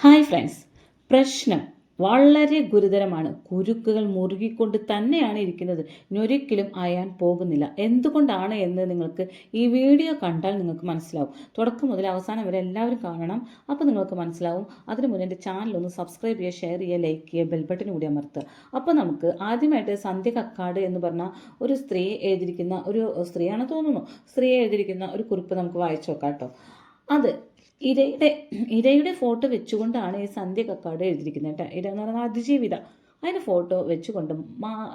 Hi friends, പ്രശ്നം വളരെ ഗുരുതരമാണ്. കുരുക്കുകൾ മുറുകിക്കൊണ്ട് തന്നെയാണ് ഇരിക്കുന്നത്. ഇനിയൊരിക്കലും അയാൻ പോകുന്നില്ല. എന്തുകൊണ്ടാണ് എന്ന് നിങ്ങൾക്ക് ഈ വീഡിയോ കണ്ടാൽ നിങ്ങൾക്ക് മനസ്സിലാവും. തുടക്കം മുതൽ അവസാനം വരെ എല്ലാവരും കാണണം. അപ്പോൾ നിങ്ങൾക്ക് മനസ്സിലാവും. അതിനു മുന്നേ എൻ്റെ ചാനൽ ഒന്ന് സബ്സ്ക്രൈബ് ചെയ്യുക, ഷെയർ ചെയ്യുക, ലൈക്ക് ചെയ്യുക, ബെൽ ബട്ടൺ കൂടി അമർത്തുക. അപ്പോൾ നമുക്ക് ആദ്യമായിട്ട് സന്ധ്യ കക്കാട് എന്ന് പറഞ്ഞ ഒരു സ്ത്രീ എഴുതിയിരിക്കുന്ന ഒരു സ്ത്രീയാണെന്ന് തോന്നുന്നു. സ്ത്രീ എഴുതിയിരിക്കുന്ന ഒരു കുറിപ്പ് നമുക്ക് വായിച്ചു നോക്കാം കേട്ടോ. അത് ഇരയുടെ ഫോട്ടോ വെച്ചുകൊണ്ടാണ് ഈ സന്ധ്യ കക്കാട് എഴുതിയിരിക്കുന്നത് കേട്ടോ. ഇര എന്ന് പറയുന്നത് അതിജീവിത. അതിന് ഫോട്ടോ വെച്ചുകൊണ്ട്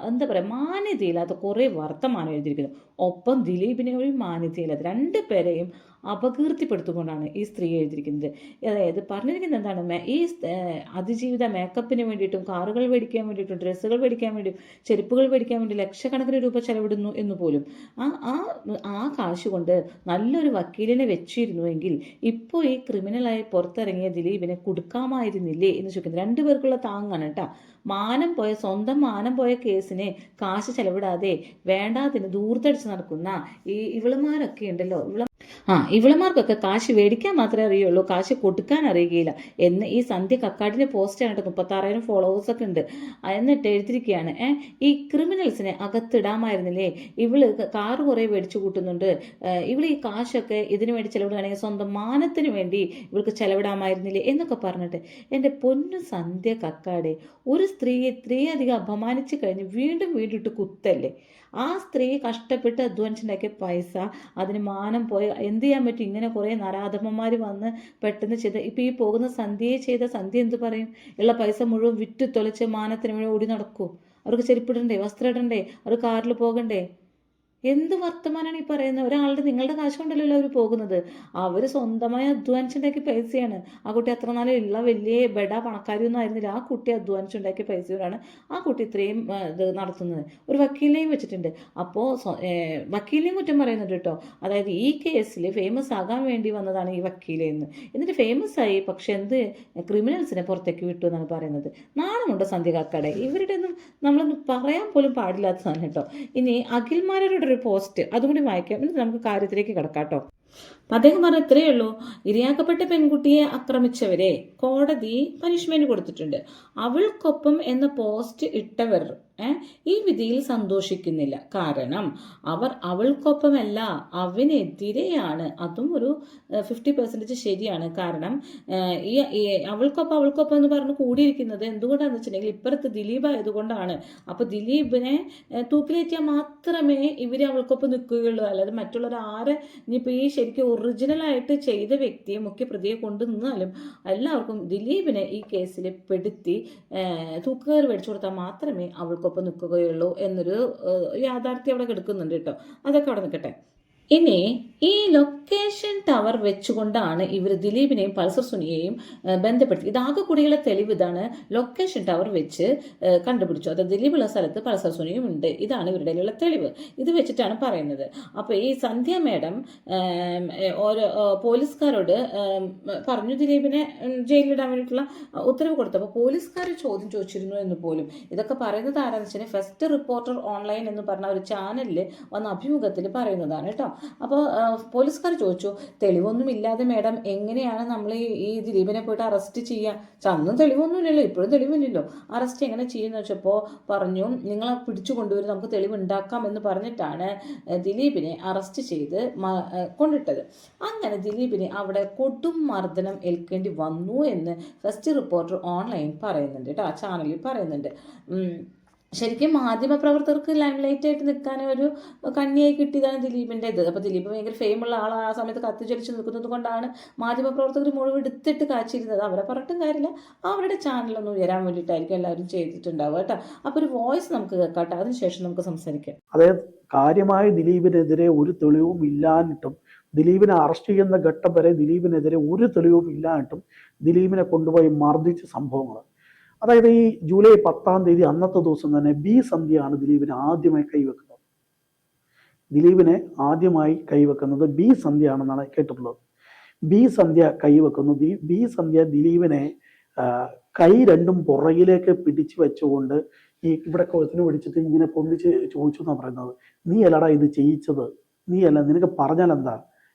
എന്താ പറയുക, മാന്യതയില്ലാത്ത കുറേ വർത്തമാനം എഴുതിയിരിക്കുന്നു. ഒപ്പം ദിലീപിനെയും മാന്യതയില്ലാത്ത രണ്ട് പേരെയും അപകീർത്തിപ്പെടുത്തുകൊണ്ടാണ് ഈ സ്ത്രീ എഴുതിയിരിക്കുന്നത്. അതായത് പറഞ്ഞിരിക്കുന്നത് എന്താണ്, ഈ അതിജീവിത മേക്കപ്പിന് വേണ്ടിയിട്ടും കാറുകൾ മേടിക്കാൻ വേണ്ടിയിട്ടും ഡ്രസ്സുകൾ മേടിക്കാൻ വേണ്ടിയും ചെരുപ്പുകൾ മേടിക്കാൻ വേണ്ടി ലക്ഷക്കണക്കിന് രൂപ ചെലവിടുന്നു എന്ന് പോലും. ആ കാശ് കൊണ്ട് നല്ലൊരു വക്കീലിനെ വെച്ചിരുന്നുവെങ്കിൽ ഇപ്പോൾ ഈ ക്രിമിനലായി പുറത്തിറങ്ങിയ ദിലീപിനെ കൊടുക്കാമായിരുന്നില്ലേ എന്ന് ചോദിക്കുന്നത്. രണ്ടുപേർക്കുള്ള താങ്ങാണ് കേട്ടോ. സ്വന്തം മാനം പോയ കേസിന് കാശ് ചെലവിടാതെ വേണ്ടാതിന് ദൂർത്തടിച്ച് നടക്കുന്ന ഇവളുമാരൊക്കെ ഉണ്ടല്ലോ. ഇവളമാർക്കൊക്കെ കാശ് മേടിക്കാൻ മാത്രമേ അറിയുള്ളൂ, കാശ് കൊടുക്കാൻ അറിയുകയില്ല എന്ന് ഈ സന്ധ്യ കക്കാടിൻ്റെ പോസ്റ്റാണ് കേട്ടോ. 36,000 ഫോളോവേഴ്സൊക്കെ ഉണ്ട്. എന്നിട്ട് എഴുതിയിരിക്കുകയാണ്, ഈ ക്രിമിനൽസിനെ അകത്തിടാമായിരുന്നില്ലേ, ഇവള് കാറ് കുറേ മേടിച്ചു കൂട്ടുന്നുണ്ട്, ഇവള് ഈ കാശൊക്കെ ഇതിനു വേണ്ടി ചെലവിടുകയാണെങ്കിൽ സ്വന്തം മാനത്തിന് വേണ്ടി ഇവൾക്ക് ചെലവിടാമായിരുന്നില്ലേ എന്നൊക്കെ പറഞ്ഞിട്ട്. എൻ്റെ പൊന്നു സന്ധ്യ കക്കാടെ, ഒരു സ്ത്രീയെ ഇത്രയധികം അപമാനിച്ചു കഴിഞ്ഞ് വീണ്ടും ഇട്ട് കുത്തല്ലേ. ആ സ്ത്രീ കഷ്ടപ്പെട്ട് അധ്വാനിച്ചുണ്ടാക്കിയ പൈസ അതിന് മാനം പോയ എന്ത് ചെയ്യാൻ പറ്റും? ഇങ്ങനെ കുറേ നരാധമന്മാർ വന്ന് പെട്ടെന്ന് ചെയ്ത് ഇപ്പം ഈ പോകുന്ന സന്ധ്യയെ ചെയ്ത സന്ധ്യ എന്ത് പറയും? ഉള്ള പൈസ മുഴുവൻ വിറ്റ് തൊലച്ച് മാനത്തിന് വേണ്ടി ഓടി നടക്കൂ. അവർക്ക് ചെരുപ്പിടണ്ടേ, വസ്ത്രം ഇടണ്ടേ, അവർ കാറിൽ പോകണ്ടേ? എന്ത് വർത്തമാനാണ് ഈ പറയുന്നത്? ഒരാളുടെ നിങ്ങളുടെ കാശ് കൊണ്ടല്ലോ അവർ പോകുന്നത്. അവർ സ്വന്തമായി അധ്വാനിച്ചുണ്ടാക്കിയ പൈസയാണ്. ആ കുട്ടി അത്ര നാളെ ഉള്ള വലിയ ബെഡ പണക്കാരിയൊന്നും ആയിരുന്നില്ല. ആ കുട്ടി അധ്വാനിച്ചുണ്ടാക്കിയ പൈസയോടാണ് ആ കുട്ടി ഇത്രയും ഇത് നടത്തുന്നത്. ഒരു വക്കീലിനെയും വെച്ചിട്ടുണ്ട്. അപ്പോൾ വക്കീലിനെയും കുറ്റം പറയുന്നുണ്ട് കേട്ടോ. അതായത് ഈ കേസിൽ ഫേമസ് ആകാൻ വേണ്ടി വന്നതാണ് ഈ വക്കീലെന്ന്. എന്നിട്ട് ഫേമസ് ആയി, പക്ഷെ എന്ത് ക്രിമിനൽസിനെ പുറത്തേക്ക് വിട്ടു എന്നാണ് പറയുന്നത്. നാണമുണ്ടോ സന്ധ്യ കാക്കടെ? ഇവരുടെ ഒന്നും നമ്മളൊന്നും പറയാൻ പോലും പാടില്ലാത്തതാണ് കേട്ടോ. ഇനി അഖിൽമാരുടെ ഒരു പോസ്റ്റ് അതുകൂടി വായിക്കാം, എന്നിട്ട് നമുക്ക് കാര്യത്തിലേക്ക് കിടക്കാം കേട്ടോ. അദ്ദേഹം പറഞ്ഞ ഇത്രയേ ഉള്ളൂ. ഇരയാക്കപ്പെട്ട പെൺകുട്ടിയെ ആക്രമിച്ചവരെ കോടതി പനിഷ്മെന്റ് കൊടുത്തിട്ടുണ്ട്. അവൾക്കൊപ്പം എന്ന പോസ്റ്റ് ഇട്ടവർ ഈ വിധിയിൽ സന്തോഷിക്കുന്നില്ല. കാരണം അവർ അവൾക്കൊപ്പമല്ല, അവനെതിരെയാണ്. അതും ഒരു 50% ശരിയാണ്. കാരണം ഈ അവൾക്കൊപ്പം എന്ന് പറഞ്ഞ് കൂടിയിരിക്കുന്നത് എന്തുകൊണ്ടാണെന്ന് വെച്ചിട്ടുണ്ടെങ്കിൽ ഇപ്പുറത്ത് ദിലീപ് ആയതുകൊണ്ടാണ്. അപ്പോൾ ദിലീപിനെ തൂക്കിലേറ്റിയാൽ മാത്രമേ ഇവർ അവൾക്കൊപ്പം നിൽക്കുകയുള്ളൂ. അല്ലാതെ മറ്റുള്ളവർ ആരെ ഇനിയിപ്പോൾ ഈ ശരിക്കും ഒറിജിനലായിട്ട് ചെയ്ത വ്യക്തിയെ മുഖ്യപ്രതിയെ കൊണ്ടു നിന്നാലും എല്ലാവർക്കും ദിലീപിനെ ഈ കേസിൽ പെടുത്തി തൂക്കുകയർ മേടിച്ചു കൊടുത്താൽ മാത്രമേ അവൾക്കൊപ്പം നിൽക്കുകയുള്ളൂ എന്നൊരു യാഥാർത്ഥ്യം അവിടെ കിടക്കുന്നുണ്ട് കേട്ടോ. അതൊക്കെ അവിടെ നിൽക്കട്ടെ. ഇനി ഈ ലൊക്കേഷൻ ടവർ വെച്ചുകൊണ്ടാണ് ഇവർ ദിലീപിനെയും പൾസർ സുനിയെയും ബന്ധപ്പെടുത്തി. ഇതാകെ കൂടിയുള്ള തെളിവ് ഇതാണ്. ലൊക്കേഷൻ ടവർ വെച്ച് കണ്ടുപിടിച്ചു. അത് ദിലീപുള്ള സ്ഥലത്ത് പൾസർ സുനിയും ഉണ്ട്. ഇതാണ് ഇവരുടെ തെളിവ്. ഇത് വെച്ചിട്ടാണ് പറയുന്നത്. അപ്പോൾ ഈ സന്ധ്യ മേഡം ഓരോ പോലീസുകാരോട് പറഞ്ഞു ദിലീപിനെ ജയിലിലിടാൻ വേണ്ടിയിട്ടുള്ള ഉത്തരവ് കൊടുത്തപ്പോൾ പോലീസുകാർ ചോദ്യം ചോദിച്ചിരുന്നു എന്ന് പോലും. ഇതൊക്കെ പറയുന്നത് ആരാന്ന് വെച്ചാൽ ഫസ്റ്റ് റിപ്പോർട്ടർ ഓൺലൈൻ എന്ന് പറഞ്ഞ ഒരു ചാനലിൽ വന്ന അഭിമുഖത്തിൽ പറയുന്നതാണ് കേട്ടോ. അപ്പോൾ പോലീസുകാർ ചോദിച്ചു, തെളിവൊന്നും ഇല്ലാതെ മേഡം എങ്ങനെയാണ് നമ്മൾ ഈ ദിലീപിനെ പോയിട്ട് അറസ്റ്റ് ചെയ്യുക? അന്നും തെളിവൊന്നുമില്ലല്ലോ, ഇപ്പോഴും തെളിവില്ലല്ലോ, അറസ്റ്റ് എങ്ങനെ ചെയ്യുന്ന വെച്ചപ്പോൾ പറഞ്ഞു, നിങ്ങളെ പിടിച്ചു കൊണ്ടുവരും, നമുക്ക് തെളിവ് ഉണ്ടാക്കാം എന്ന് പറഞ്ഞിട്ടാണ് ദിലീപിനെ അറസ്റ്റ് ചെയ്ത് കൊണ്ടിട്ടത്. അങ്ങനെ ദിലീപിനെ അവിടെ കൊടും മർദ്ദനം ഏൽക്കേണ്ടി വന്നു എന്ന് ഫസ്റ്റ് റിപ്പോർട്ടർ ഓൺലൈൻ പറയുന്നുണ്ട് കേട്ടോ. ആ ചാനലിൽ പറയുന്നുണ്ട്. ശരിക്കും മാധ്യമപ്രവർത്തകർക്ക് ലൈം ലൈറ്റ് ആയിട്ട് നിൽക്കാൻ ഒരു കണ്ണിയായി കിട്ടിയതാണ് ദിലീപിൻ്റെ ഇത്. അപ്പോൾ ദിലീപ് ഭയങ്കര ഫെയിമുള്ള ആളാണ്. ആ സമയത്ത് കത്തിച്ചൊലിച്ച് നിൽക്കുന്നത് കൊണ്ടാണ് മാധ്യമപ്രവർത്തകർ മുഴുവൻ എടുത്തിട്ട് കാച്ചിരുന്നത്. അവരെ പറഞ്ഞിട്ടും കാര്യമില്ല, അവരുടെ ചാനലൊന്നും ഉയരാൻ വേണ്ടിയിട്ടായിരിക്കും എല്ലാവരും ചെയ്തിട്ടുണ്ടാവുക കേട്ടോ. അപ്പോൾ ഒരു വോയിസ് നമുക്ക് കേൾക്കാട്ടോ, അതിനുശേഷം നമുക്ക് സംസാരിക്കാം. അതായത് കാര്യമായി ദിലീപിനെതിരെ ഒരു തെളിവും ഇല്ലാഞ്ഞിട്ടും, ദിലീപിനെ അറസ്റ്റ് ചെയ്യുന്ന ഘട്ടം വരെ ദിലീപിനെതിരെ ഒരു തെളിവും ഇല്ലാഞ്ഞിട്ടും ദിലീപിനെ കൊണ്ടുപോയി മർദ്ദിച്ച സംഭവങ്ങൾ. അതായത് ഈ ജൂലൈ 10-ാം തീയതി അന്നത്തെ ദിവസം തന്നെ ബി സന്ധ്യയാണ് ദിലീപിനെ ആദ്യമായി കൈവെക്കുന്നത്. ദിലീപിനെ ആദ്യമായി കൈവെക്കുന്നത് ബി സന്ധ്യയാണെന്നാണ് കേട്ടിട്ടുള്ളത്. ബി സന്ധ്യ കൈവെക്കുന്നത്, ബി സന്ധ്യ ദിലീപിനെ കൈ രണ്ടും പുറകിലേക്ക് പിടിച്ചു വെച്ചുകൊണ്ട് ഇവിടെ കൊഴുത്തിന് പിടിച്ചിട്ട് ഇങ്ങനെ പൊന്തിച്ച് ചോദിച്ചു എന്നാണ് പറയുന്നത്, നീ അല്ലടാ ഇത് ചെയ്യിച്ചത്, നീ അല്ല, നിനക്ക് പറഞ്ഞാൽ എന്താ,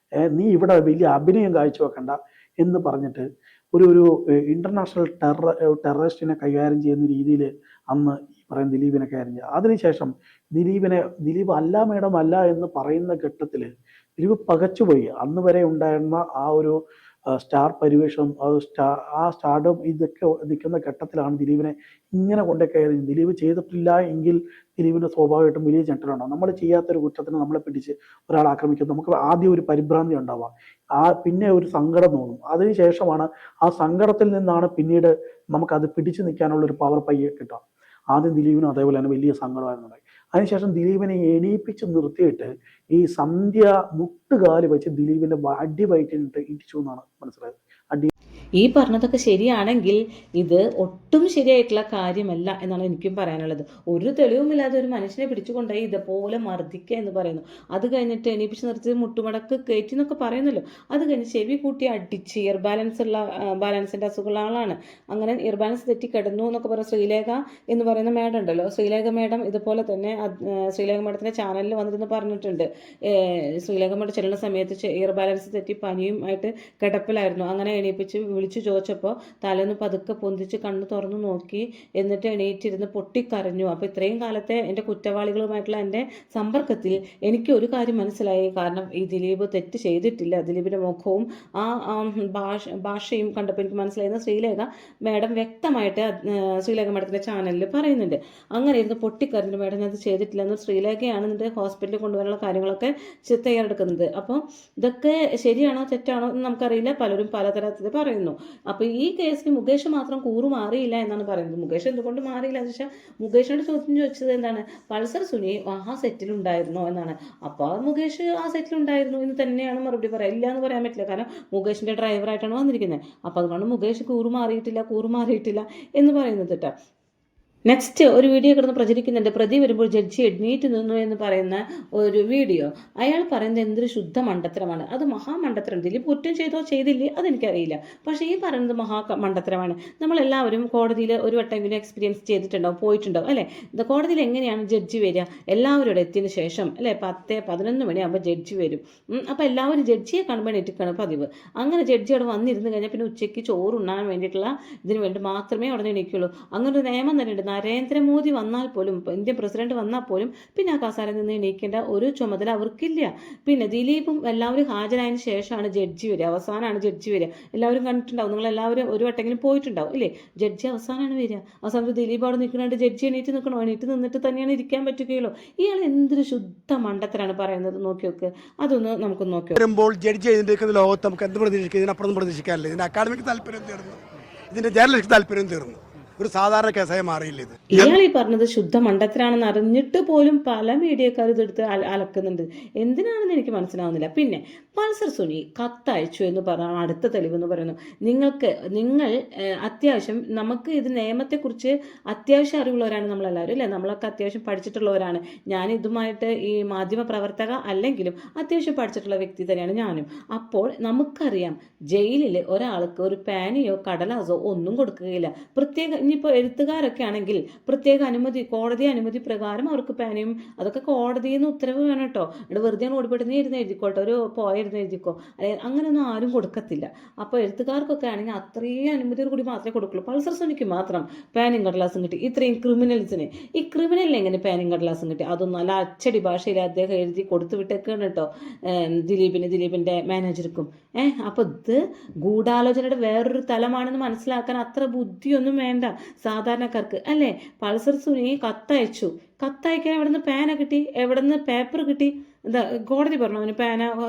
നീ ഇവിടെ വലിയ അഭിനയം കാഴ്ചവെക്കണ്ട എന്ന് പറഞ്ഞിട്ട് ഒരു ഇന്റർനാഷണൽ ടെററിസ്റ്റിനെ കൈകാര്യം ചെയ്യുന്ന രീതിയിൽ അന്ന് ഈ പറയുന്ന ദിലീപിനെ കൈകാര്യം ചെയ്യുക. അതിനുശേഷം ദിലീപ് അല്ല മേഡം അല്ല എന്ന് പറയുന്ന ഘട്ടത്തിൽ ദിലീപ് പകച്ചുപോയി. അന്ന് വരെ ഉണ്ടായിരുന്ന ആ ഒരു സ്റ്റാർ പരിവേഷം, ആ സ്റ്റാർഡം ഇതൊക്കെ നിൽക്കുന്ന ഘട്ടത്തിലാണ് ദിലീപിനെ ഇങ്ങനെ കൊണ്ടേ കയറി. ദിലീപ് ചെയ്തിട്ടില്ല എങ്കിൽ ദിലീപിന് സ്വാഭാവികമായിട്ടും വലിയ ചെട്ടലുണ്ടാവും. നമ്മൾ ചെയ്യാത്തൊരു കുറ്റത്തിന് നമ്മളെ പിടിച്ച് ഒരാൾ ആക്രമിക്കും, നമുക്ക് ആദ്യം ഒരു പരിഭ്രാന്തി ഉണ്ടാവാം, പിന്നെ ഒരു സങ്കടം തോന്നും. അതിനുശേഷമാണ് ആ സങ്കടത്തിൽ നിന്നാണ് പിന്നീട് നമുക്കത് പിടിച്ചു നിൽക്കാനുള്ള ഒരു പവർ പയ്യെ കിട്ടുക. ആദ്യം ദിലീപിനും അതേപോലെ തന്നെ വലിയ സങ്കടമായിരുന്നുണ്ടായി. അതിനുശേഷം ദിലീപിനെ എണീപ്പിച്ച് നിർത്തിയിട്ട് ഈ സന്ധ്യ മുട്ടുകാല് വെച്ച് ദിലീപിന്റെ അടി വയറ്റിനിട്ട് ഇടിച്ചു എന്നാണ് മനസ്സിലായത്. ഈ പറഞ്ഞതൊക്കെ ശരിയാണെങ്കിൽ ഇത് ഒട്ടും ശരിയായിട്ടുള്ള കാര്യമല്ല എന്നാണ് എനിക്കും പറയാനുള്ളത്. ഒരു തെളിവുമില്ലാതെ ഒരു മനുഷ്യനെ പിടിച്ചുകൊണ്ടായി ഇതുപോലെ മർദ്ദിക്കുക എന്ന് പറയുന്നു. അത് കഴിഞ്ഞിട്ട് എണീപ്പിച്ച് നിർത്തി മുട്ടുമടക്ക് കയറ്റി എന്നൊക്കെ പറയുന്നല്ലോ. അത് കഴിഞ്ഞ് ചെവി കൂട്ടി അടിച്ച് ഇയർ ബാലൻസിൻ്റെ അസുഖമുള്ള ആളാണ്. അങ്ങനെ ഇയർ ബാലൻസ് തെറ്റി കിടന്നു എന്നൊക്കെ പറയുന്ന ശ്രീലേഖ എന്ന് പറയുന്ന മേഡം ഉണ്ടല്ലോ, ശ്രീലേഖ മേഡം ഇതുപോലെ തന്നെ ശ്രീലേഖ മേഡത്തിൻ്റെ ചാനലിൽ വന്നിരുന്ന് പറഞ്ഞിട്ടുണ്ട്. ശ്രീലേഖ മേഡം ചെല്ലുന്ന സമയത്ത് ഇയർ ബാലൻസ് തെറ്റി പനിയും ആയിട്ട് കിടപ്പിലായിരുന്നു. അങ്ങനെ എണീപ്പിച്ച് വിളിച്ചു ചോദിച്ചപ്പോൾ തലേന്ന് പതുക്കെ പൊന്തിച്ച് കണ്ണ് തുറന്നു നോക്കി, എന്നിട്ട് എണീറ്റിരുന്ന് പൊട്ടിക്കരഞ്ഞു. അപ്പോൾ ഇത്രയും കാലത്തെ എൻ്റെ കുറ്റവാളികളുമായിട്ടുള്ള എൻ്റെ സമ്പർക്കത്തിൽ എനിക്ക് ഒരു കാര്യം മനസ്സിലായി. കാരണം ഈ ദിലീപ് തെറ്റ് ചെയ്തിട്ടില്ല. ദിലീപിൻ്റെ മുഖവും ആ ഭാഷയും കണ്ടപ്പോൾ എനിക്ക് മനസ്സിലായിരുന്ന ശ്രീലേഖ മേഡം വ്യക്തമായിട്ട് ശ്രീലേഖ മേഡത്തിൻ്റെ ചാനലിൽ പറയുന്നുണ്ട്. അങ്ങനെ ഇരുന്ന് പൊട്ടിക്കരഞ്ഞു, മേഡം ഞാൻ അത് ചെയ്തിട്ടില്ല എന്ന് ശ്രീലേഖയാണ് എന്നിട്ട് ഹോസ്പിറ്റലിൽ കൊണ്ടുവരാനുള്ള കാര്യങ്ങളൊക്കെ തയ്യാറെടുക്കുന്നത്. അപ്പോൾ ഇതൊക്കെ ശരിയാണോ തെറ്റാണോ എന്ന് നമുക്കറിയില്ല. പലരും പലതരത്തിൽ പറയുന്നു. അപ്പോൾ ഈ കേസിൽ മുകേഷ് മാത്രം കൂറു മാറിയില്ല എന്നാണ് പറയുന്നത്. മുകേഷ് എന്തുകൊണ്ട് മാറിയില്ല എന്ന് വെച്ചാൽ മുകേഷിനോട് ചോദ്യം ചോദിച്ചത് എന്താണ്, പൾസർ സുനി ആ സെറ്റിലുണ്ടായിരുന്നോ എന്നാണ്. അപ്പോൾ മുകേഷ് ആ സെറ്റിലുണ്ടായിരുന്നു എന്ന് തന്നെയാണ് മറുപടി പറയാം. ഇല്ല എന്ന് പറയാൻ പറ്റില്ല, കാരണം മുകേഷിൻ്റെ ഡ്രൈവറായിട്ടാണ് വന്നിരിക്കുന്നത്. അപ്പോൾ അതുകൊണ്ട് മുകേഷ് കൂറു മാറിയിട്ടില്ല എന്ന് പറയുന്നത് കേട്ടോ. നെക്സ്റ്റ് ഒരു വീഡിയോ കിടന്ന് പ്രചരിക്കുന്നുണ്ട്. പ്രതി വരുമ്പോൾ ജഡ്ജി എഡ്മീറ്റ് നിന്നു എന്ന് പറയുന്ന ഒരു വീഡിയോ. അയാൾ പറയുന്നത് എന്തൊരു ശുദ്ധ മണ്ടത്തരമാണ്. അത് മഹാമണ്ടത്തരം. ദിലീപ് കുറ്റം ചെയ്തോ ചെയ്തില്ലേ അതെനിക്കറിയില്ല, പക്ഷേ ഈ പറയുന്നത് മണ്ടത്തരമാണ്. നമ്മളെല്ലാവരും കോടതിയിൽ ഒരു വട്ടമെങ്കിലും എക്സ്പീരിയൻസ് ചെയ്തിട്ടുണ്ടാവും, പോയിട്ടുണ്ടാവും അല്ലേ. കോടതിയിൽ എങ്ങനെയാണ് ജഡ്ജി വരിക? എല്ലാവരും ഇവിടെ എത്തിയതിന് ശേഷം അല്ലേ 10-11 മണിയാകുമ്പോൾ ജഡ്ജി വരും. അപ്പോൾ എല്ലാവരും ജഡ്ജിയെ കാണുമ്പോൾ എത്തിക്കാണ് പതിവ്. അങ്ങനെ ജഡ്ജി അവിടെ വന്നിരുന്ന് കഴിഞ്ഞാൽ പിന്നെ ഉച്ചയ്ക്ക് ചോറുണ്ണാൻ വേണ്ടിയിട്ടുള്ള ഇതിന് വേണ്ടി മാത്രമേ അവിടെ എണീക്കുള്ളൂ. അങ്ങനെ ഒരു നിയമം തന്നെ ഉണ്ട്. നരേന്ദ്രമോദി വന്നാൽ പോലും, ഇന്ത്യൻ പ്രസിഡന്റ് വന്നാൽ പോലും പിന്നെ ആ കസാരയിൽ നിന്ന് എണീക്കേണ്ട ഒരു ചുമതല അവർക്കില്ല. പിന്നെ ദിലീപും എല്ലാവരും ഹാജരായതിനു ശേഷമാണ് ജഡ്ജി വരിക, അവസാനമാണ് ജഡ്ജി വരിക. എല്ലാവരും കണ്ടിട്ടുണ്ടാവും, നിങ്ങളെല്ലാവരും ഒരു വട്ടെങ്കിലും പോയിട്ടുണ്ടാവും ഇല്ലേ. ജഡ്ജി അവസാനമാണ് വരിക. ആ സമയത്ത് ദിലീപ് അവിടെ നിൽക്കുന്നുണ്ട്, ജഡ്ജി എണീറ്റ് നിൽക്കണോ? എണീറ്റ് നിന്നിട്ട് തന്നെയാണ് ഇരിക്കാൻ പറ്റുകയുള്ളൂ. ഇയാൾ എന്തൊരു ശുദ്ധ മണ്ടത്തരാണ് പറയുന്നത്. നോക്കി നോക്ക്, അതൊന്ന് നമുക്ക് നോക്കി വരുമ്പോൾ ജഡ്ജി എഴുതിയിരിക്കുന്ന ലോകത്ത് നമുക്ക് എന്ത് പ്രതീക്ഷിക്കും? ഇതിനപ്പുറം പ്രതീക്ഷിക്കാനില്ല. ഇതിന്റെ അക്കാഡമിക് താല്പര്യം തീർന്നു, ഇതിന്റെ ജേർണലിസ്റ്റ് താല്പര്യം തീർന്നു. ഒരു സാധാരണ കേസായി മാറിയില്ല ഇത്. ഇയാൾ ഈ പറഞ്ഞത് ശുദ്ധ മണ്ടത്തരാണെന്ന് അറിഞ്ഞിട്ട് പോലും പല മീഡിയക്കാർ ഇതെടുത്ത് അലക്കുന്നുണ്ട്. എന്തിനാണെന്ന് എനിക്ക് മനസ്സിലാവുന്നില്ല. പിന്നെ പൾസർ സുനി കത്തയച്ചു എന്ന് പറഞ്ഞാൽ അടുത്ത തെളിവെന്ന് പറയുന്നു. നിങ്ങൾ അത്യാവശ്യം, നമുക്ക് ഇത് നിയമത്തെക്കുറിച്ച് അത്യാവശ്യം അറിവുള്ളവരാണ് നമ്മളെല്ലാവരും അല്ലേ. നമ്മളൊക്കെ അത്യാവശ്യം പഠിച്ചിട്ടുള്ളവരാണ്. ഞാൻ ഇതുമായിട്ട് ഈ മാധ്യമ പ്രവർത്തക അല്ലെങ്കിലും അത്യാവശ്യം പഠിച്ചിട്ടുള്ള വ്യക്തി തന്നെയാണ് ഞാനും. അപ്പോൾ നമുക്കറിയാം, ജയിലിൽ ഒരാൾക്ക് ഒരു പാനിയോ കടലാസോ ഒന്നും കൊടുക്കുകയില്ല. പ്രത്യേക ഇനിയിപ്പോൾ എഴുത്തുകാരൊക്കെ ആണെങ്കിൽ പ്രത്യേക അനുമതി, കോടതി അനുമതി പ്രകാരം അവർക്ക് പാനയും അതൊക്കെ കോടതിയിൽ നിന്ന് ഉത്തരവ് വേണം കേട്ടോ. ഇവിടെ വെറുതെ ഓടിപ്പെട്ട് നീ ഇരുന്ന് എഴുതിക്കോട്ടെ, ഒരു പോയിരുന്ന് എഴുതിക്കോ, അല്ലെങ്കിൽ അങ്ങനെയൊന്നും ആരും കൊടുക്കത്തില്ല. അപ്പോൾ എഴുത്തുകാർക്കൊക്കെ ആണെങ്കിൽ അത്രയും അനുമതിയോട് കൂടി മാത്രമേ കൊടുക്കുള്ളൂ. പൾസർ സുനിക്ക് മാത്രം പാനും കടലാസും കിട്ടി. ഇത്രയും ക്രിമിനൽസിന്, ഈ ക്രിമിനലിന് എങ്ങനെ പാനും കടലാസും കിട്ടി? അതൊന്നും അല്ല, അച്ചടി ഭാഷയിൽ അദ്ദേഹം എഴുതി കൊടുത്തു വിട്ടേക്കാണ് കേട്ടോ ദിലീപിൻ്റെ മാനേജർക്കും. അപ്പോൾ ഇത് ഗൂഢാലോചനയുടെ വേറൊരു തലമാണെന്ന് മനസ്സിലാക്കാൻ അത്ര ബുദ്ധിയൊന്നും വേണ്ട സാധാരണക്കാർക്ക് അല്ലേ. പൾസർ സുനി കത്തയക്കാൻ എവിടെ നിന്ന് പേന കിട്ടി, എവിടെ നിന്ന് പേപ്പർ കിട്ടി? എന്താ കോടതി പറഞ്ഞു അവന്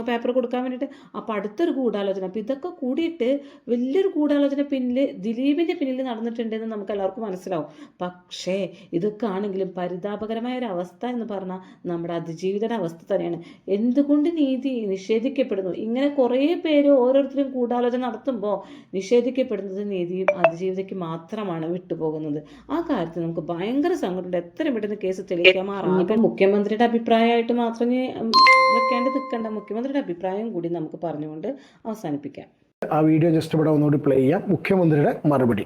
പേപ്പർ കൊടുക്കാൻ വേണ്ടിയിട്ട്? അപ്പം അടുത്തൊരു ഗൂഢാലോചന. അപ്പം ഇതൊക്കെ കൂടിയിട്ട് വലിയൊരു ഗൂഢാലോചന ദിലീപിൻ്റെ പിന്നിൽ നടന്നിട്ടുണ്ടെന്ന് നമുക്ക് എല്ലാവർക്കും മനസ്സിലാവും. പക്ഷേ ഇതൊക്കെ ആണെങ്കിലും പരിതാപകരമായ ഒരു അവസ്ഥ എന്ന് പറഞ്ഞാൽ നമ്മുടെ അതിജീവിതയുടെ അവസ്ഥ തന്നെയാണ്. എന്തുകൊണ്ട് നീതി നിഷേധിക്കപ്പെടുന്നു? ഇങ്ങനെ കുറേ പേര് ഓരോരുത്തരും ഗൂഢാലോചന നടത്തുമ്പോൾ നിഷേധിക്കപ്പെടുന്നത് നീതിയും അതിജീവിതയ്ക്ക് മാത്രമാണ് വിട്ടുപോകുന്നത്. ആ കാര്യത്തിൽ നമുക്ക് ഭയങ്കര സങ്കടമുണ്ട്. എത്രയും പെട്ടെന്ന് കേസ് തെളിയിക്കാൻ മാറാം. ഇപ്പം മുഖ്യമന്ത്രിയുടെ അഭിപ്രായമായിട്ട് മാത്രമേ വെക്കേണ്ടി നിൽക്കേണ്ട, മുഖ്യമന്ത്രിയുടെ അഭിപ്രായം കൂടി നമുക്ക് പറഞ്ഞുകൊണ്ട് അവസാനിപ്പിക്കാം. ആ വീഡിയോ ജസ്റ്റ് ഇവിടെ ഒന്നുകൂടി പ്ലേ ചെയ്യാം. മുഖ്യമന്ത്രിയുടെ മറുപടി.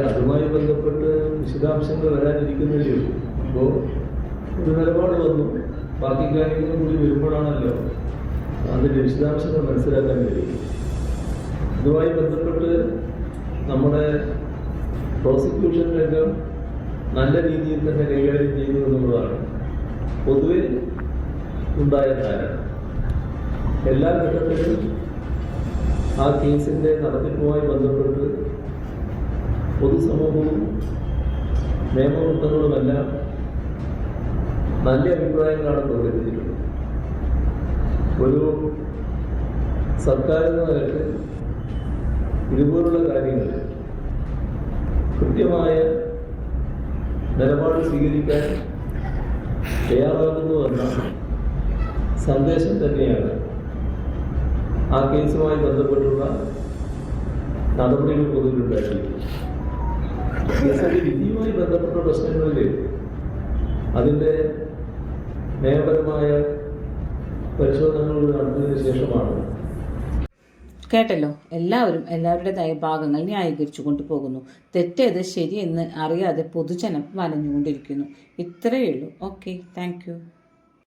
അതുമായി ബന്ധപ്പെട്ട് വിശദാംശങ്ങൾ വരാനിരിക്കുന്നില്ലയോ? ഇപ്പോൾ ഒരു നിലപാട് വന്നു, ബാക്കി കാര്യങ്ങളും കൂടി വരുമ്പോഴാണല്ലോ അതിൻ്റെ വിശദാംശങ്ങൾ മനസ്സിലാക്കാൻ കഴിയും. ഇതുമായി ബന്ധപ്പെട്ട് നമ്മുടെ പ്രോസിക്യൂഷൻ രംഗം നല്ല രീതിയിൽ തന്നെ കൈകാര്യം ചെയ്തു എന്നുള്ളതാണ് പൊതുവെ ഉണ്ടായ ധാരണ. എല്ലാ ഘട്ടത്തിലും ആ കേസിൻ്റെ നടത്തിപ്പുമായി ബന്ധപ്പെട്ട് പൊതുസമൂഹവും നിയമവൃത്തങ്ങളുമെല്ലാം നല്ല അഭിപ്രായങ്ങളാണ് പ്രകടിപ്പിച്ചിട്ടുള്ളത്. ഒരു സർക്കാർ എന്ന നിലയ്ക്ക് ഇതുപോലുള്ള കാര്യങ്ങളിൽ കൃത്യമായ നിലപാട് സ്വീകരിക്കാൻ തയ്യാറാകുന്നുവെന്ന സന്ദേശം തന്നെയാണ് ആ കേസുമായി ബന്ധപ്പെട്ടുള്ള നടപടികൾ പൊതുവിലുണ്ടാക്കിയിട്ടുള്ളത്. കേസിന്റെ വിധിയുമായി ബന്ധപ്പെട്ട പ്രശ്നങ്ങളിൽ അതിൻ്റെ നിയമപരമായ പരിശോധനകൾ നടത്തിയതിനു ശേഷമാണ്. കേട്ടല്ലോ, എല്ലാവരും എല്ലാവരുടേതായ ഭാഗങ്ങൾ ന്യായീകരിച്ചു കൊണ്ടുപോകുന്നു. തെറ്റേത് ശരിയെന്ന് അറിയാതെ പൊതുജനം വലഞ്ഞുകൊണ്ടിരിക്കുന്നു. ഇത്രയേ ഉള്ളൂ. Okay, thank you.